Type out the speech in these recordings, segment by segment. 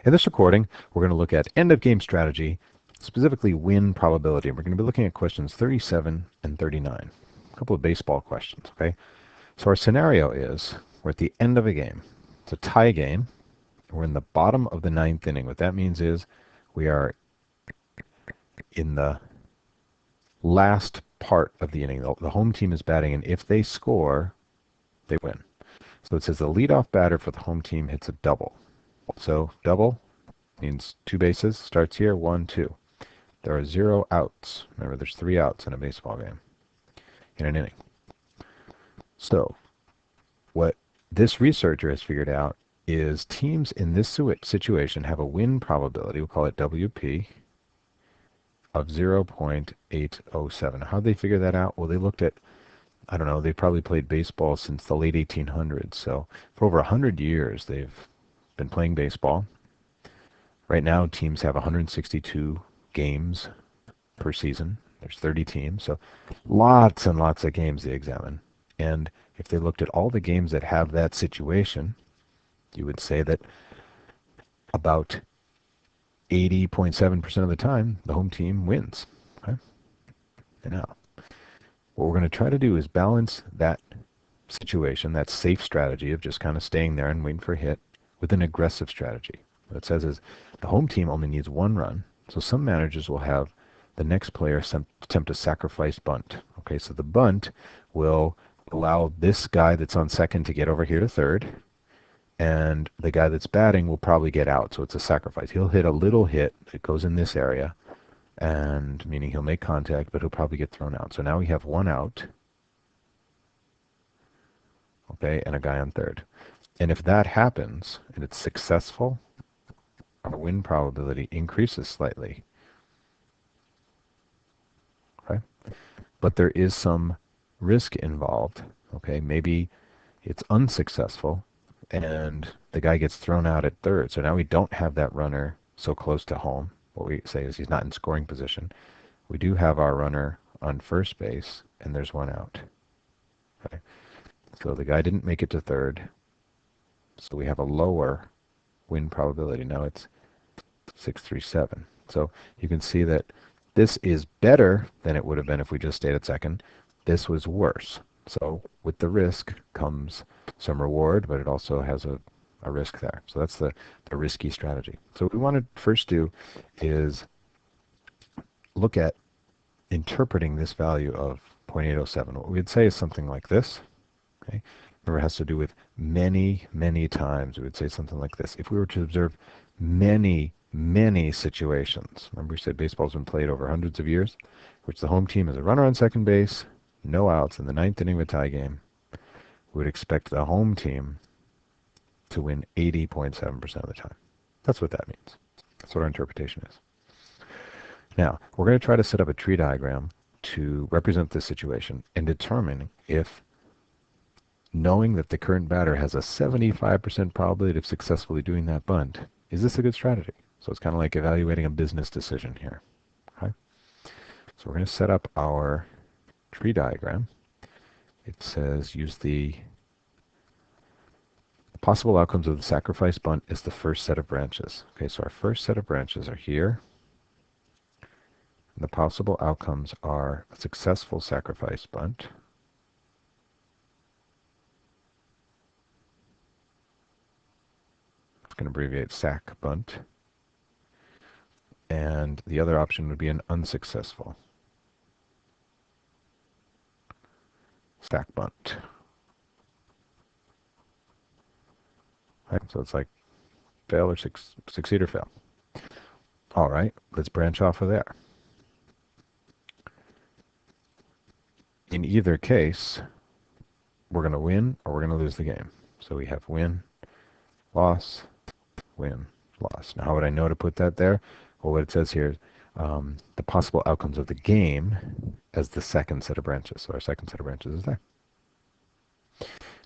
In this recording, we're going to look at end of game strategy, specifically win probability. We're going to be looking at questions 37 and 39. A couple of baseball questions, okay? So our scenario is we're at the end of a game. It's a tie game. We're in the bottom of the ninth inning. What that means is we are in the last part of the inning. The home team is batting, and if they score, they win. So it says the leadoff batter for the home team hits a double. So double means two bases, starts here, 1, 2. There are 0 outs. Remember, there's 3 outs in a baseball game, in an inning. So what this researcher has figured out is teams in this situation have a win probability, we'll call it WP, of 0.807. How'd they figure that out? Well, they looked at, I don't know, they probably played baseball since the late 1800s. So for over 100 years, they've been playing baseball. Right now, teams have 162 games per season. There's 30 teams, so lots and lots of games they examine. And if they looked at all the games that have that situation, you would say that about 80.7% of the time, the home team wins. Okay? And now, what we're going to try to do is balance that situation, that safe strategy of just kind of staying there and waiting for a hit, with an aggressive strategy. What it says is the home team only needs 1 run, so some managers will have the next player attempt a sacrifice bunt. Okay, so the bunt will allow this guy that's on second to get over here to third, and the guy that's batting will probably get out, so it's a sacrifice. He'll hit a little hit that goes in this area, and meaning he'll make contact, but he'll probably get thrown out. So now we have 1 out, okay, and a guy on third. And if that happens, and it's successful, our win probability increases slightly. Okay? But there is some risk involved. Okay, maybe it's unsuccessful and the guy gets thrown out at third. So now we don't have that runner so close to home. What we say is he's not in scoring position. We do have our runner on first base and there's 1 out. Okay. So the guy didn't make it to third. So we have a lower win probability. Now it's 637. So you can see that this is better than it would have been if we just stayed at second. This was worse. So with the risk comes some reward, but it also has a risk there. So that's the risky strategy. So what we want to first do is look at interpreting this value of 0.807. What we'd say is something like this. Okay? Remember, it has to do with many, many times. We would say something like this. If we were to observe many situations, remember we said baseball's been played over hundreds of years, which the home team has a runner on second base, no outs in the 9th inning of a tie game, we would expect the home team to win 80.7% of the time. That's what that means. That's what our interpretation is. Now, we're going to try to set up a tree diagram to represent this situation and determine if, knowing that the current batter has a 75% probability of successfully doing that bunt, is this a good strategy? So it's kind of like evaluating a business decision here. Okay? So we're going to set up our tree diagram. It says use the possible outcomes of the sacrifice bunt is the first set of branches. Okay, so our first set of branches are here. And the possible outcomes are a successful sacrifice bunt, it's going to abbreviate sac bunt, and the other option would be an unsuccessful sac bunt. Right, so it's like fail or succeed or fail. All right, let's branch off of there. In either case, we're going to win or we're going to lose the game. So we have win, loss, win, loss. Now, how would I know to put that there? Well, what it says here is the possible outcomes of the game as the second set of branches. So our second set of branches is there.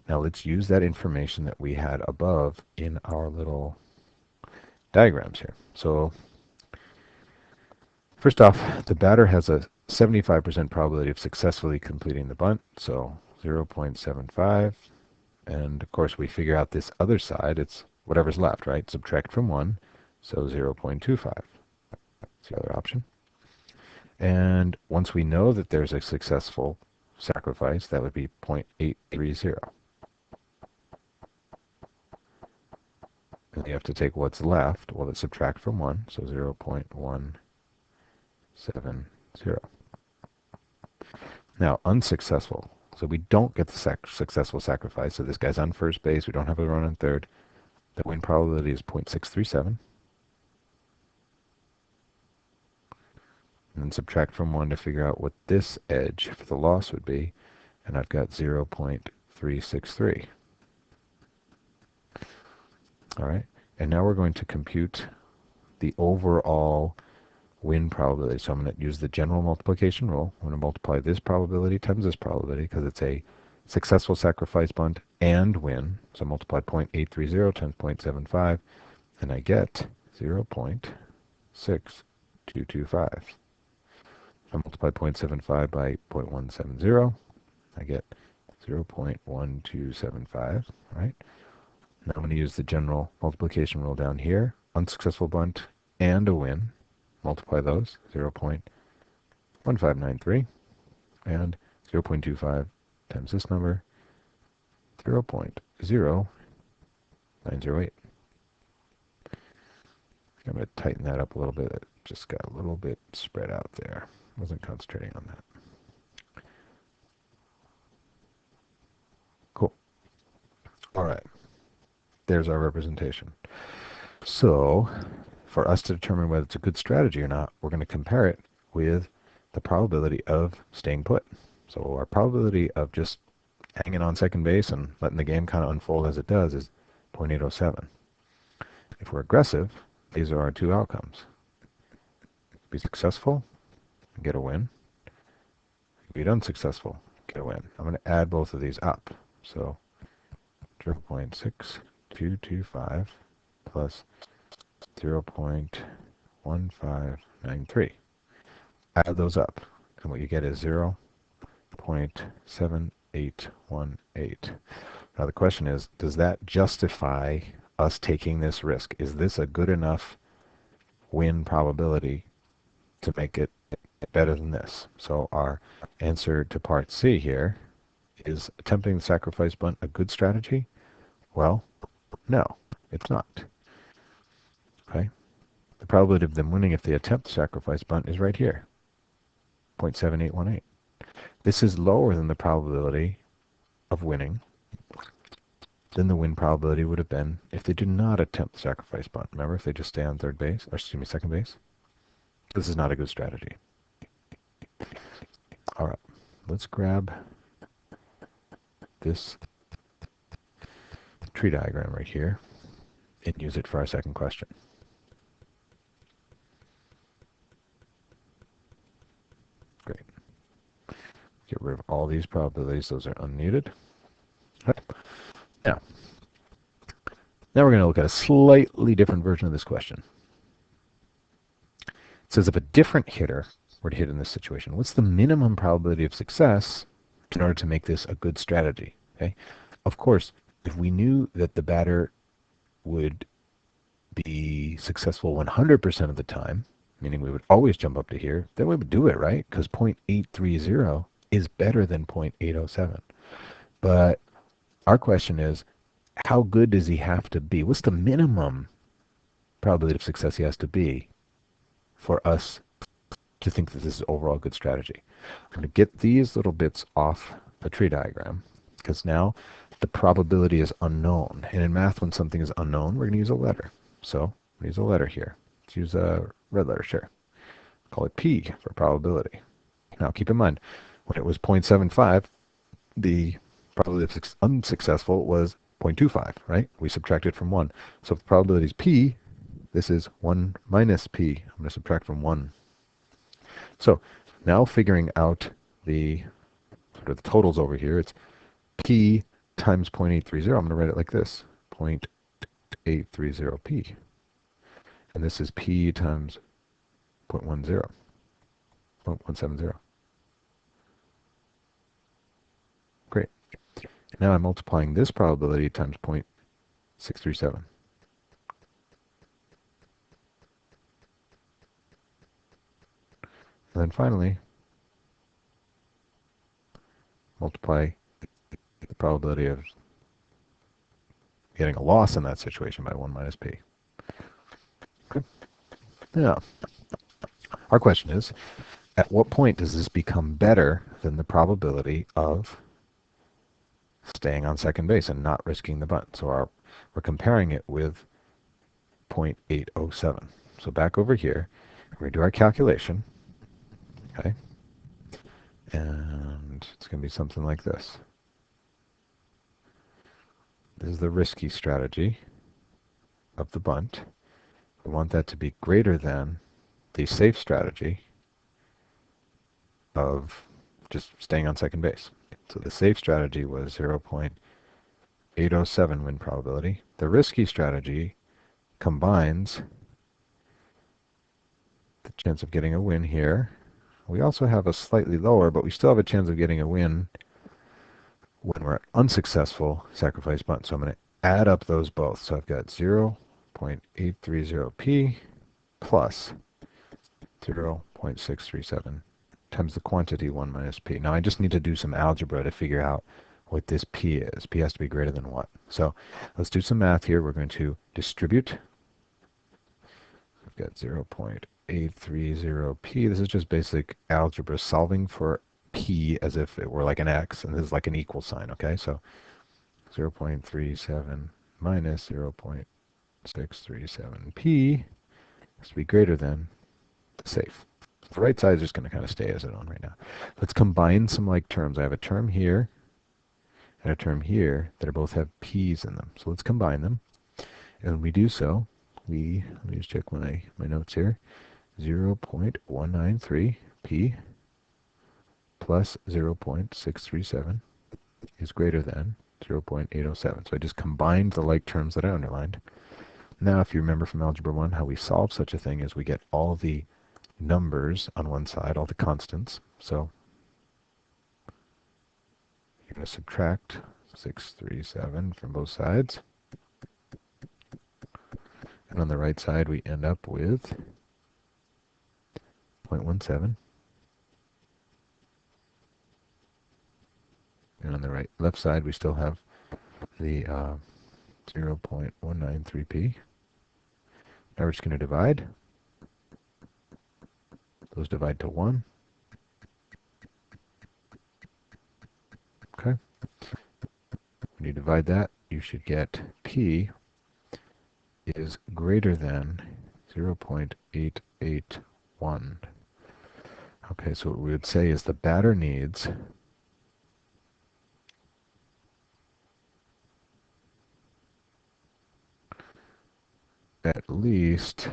Now let's use that information that we had above in our little diagrams here. So first off, the batter has a 75% probability of successfully completing the bunt, so 0.75. And of course we figure out this other side, it's whatever's left, right? Subtract from 1, So 0.25 is the other option. And once we know that there's a successful sacrifice, that would be 0.830. And you have to take what's left, well, let's subtract from 1, so 0.170. Now, unsuccessful. So we don't get the successful sacrifice. So this guy's on first base. We don't have a run on third. The win probability is 0.637. And then subtract from 1 to figure out what this edge for the loss would be. And I've got 0.363. All right. And now we're going to compute the overall win probability. So I'm going to use the general multiplication rule. I'm going to multiply this probability times this probability because it's a successful sacrifice bunt and win. So multiply 0.830 times 0.75 and I get 0.6225. If I multiply 0.75 by 0.170, I get 0.1275, right? Now I'm going to use the general multiplication rule down here. Unsuccessful bunt and a win. Multiply those, 0.1593, and 0.25 times this number, 0.0908. I'm going to tighten that up a little bit. It just got a little bit spread out there. Wasn't concentrating on that. Cool. All right. There's our representation. So for us to determine whether it's a good strategy or not, we're going to compare it with the probability of staying put. So our probability of just hanging on second base and letting the game kind of unfold as it does is 0.807. If we're aggressive, these are our two outcomes. Be successful, get a win. Be unsuccessful, get a win. I'm going to add both of these up. So 0.6225 plus 0.1593. Add those up, and what you get is 0.7818. Now the question is, does that justify us taking this risk? Is this a good enough win probability to make it better than this? So our answer to part C here is attempting the sacrifice bunt a good strategy? Well, no, it's not. Okay? The probability of them winning if they attempt the sacrifice bunt is right here, 0.7818. This is lower than the probability of winning than the win probability would have been if they do not attempt the sacrifice bunt. Remember, if they just stay on third base, or excuse me, second base? This is not a good strategy. All right, let's grab this tree diagram right here and use it for our second question. Great. Get rid of all these probabilities. Those are unneeded. Right. Now we're going to look at a slightly different version of this question. It says if a different hitter were to hit in this situation, what's the minimum probability of success in order to make this a good strategy? Okay. Of course, if we knew that the batter would be successful 100% of the time, meaning we would always jump up to here, then we would do it, right? Because 0.830 is better than 0.807. But our question is, how good does he have to be? What's the minimum probability of success he has to be for us to think that this is overall a good strategy? I'm going to get these little bits off the tree diagram because now the probability is unknown. And in math, when something is unknown, we're going to use a letter. So we use a letter here. Let's use a red letter, sure. Call it P for probability. Now keep in mind, when it was 0.75, the probability of unsuccessful was 0.25, right? We subtracted from 1. So if the probability is P, this is 1 minus P. I'm going to subtract from 1. So now figuring out the sort of the totals over here, it's P times 0.830. I'm going to write it like this, 0.830P. And this is P times 0.10, 0.170. Great. Now I'm multiplying this probability times 0.637. And then finally, multiply the probability of getting a loss in that situation by 1 minus p. Okay. Now, our question is, at what point does this become better than the probability of staying on second base and not risking the bunt? So we're comparing it with 0.807. So back over here, we're going to do our calculation. Okay. And it's going to be something like this. This is the risky strategy of the bunt. We want that to be greater than the safe strategy of just staying on second base. So the safe strategy was 0.807 win probability. The risky strategy combines the chance of getting a win here. We also have a slightly lower, but we still have a chance of getting a win when we're unsuccessful sacrifice bunt. So I'm going to add up those both. So I've got 0.830p plus 0.637 times the quantity 1 minus p. Now I just need to do some algebra to figure out what this p is. P has to be greater than what? So let's do some math here. We're going to distribute. I've got 0.830p. This is just basic algebra solving for p as if it were like an x, and this is like an equal sign, okay? So 0.37 minus 0.637p has to be greater than the safe. The right side is just going to kind of stay as it on right now. Let's combine some like terms. I have a term here and a term here that both have p's in them. So let's combine them. And when we do so, let me just check my notes here. 0.193p plus 0.637 is greater than 0.807. So I just combined the like terms that I underlined. Now, if you remember from Algebra 1, how we solve such a thing is we get all the numbers on one side, all the constants. So you're going to subtract 637 from both sides. And on the right side, we end up with 0.17. And on the left side, we still have the 0.193p. Now we're just going to divide. Those divide to 1. Okay. When you divide that, you should get p is greater than 0.881. Okay, so what we would say is the batter needs at least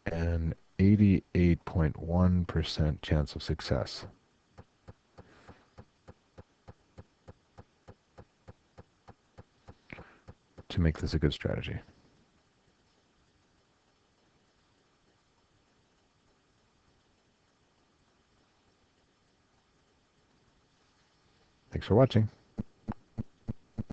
an 88.1% chance of success to make this a good strategy. Thanks for watching.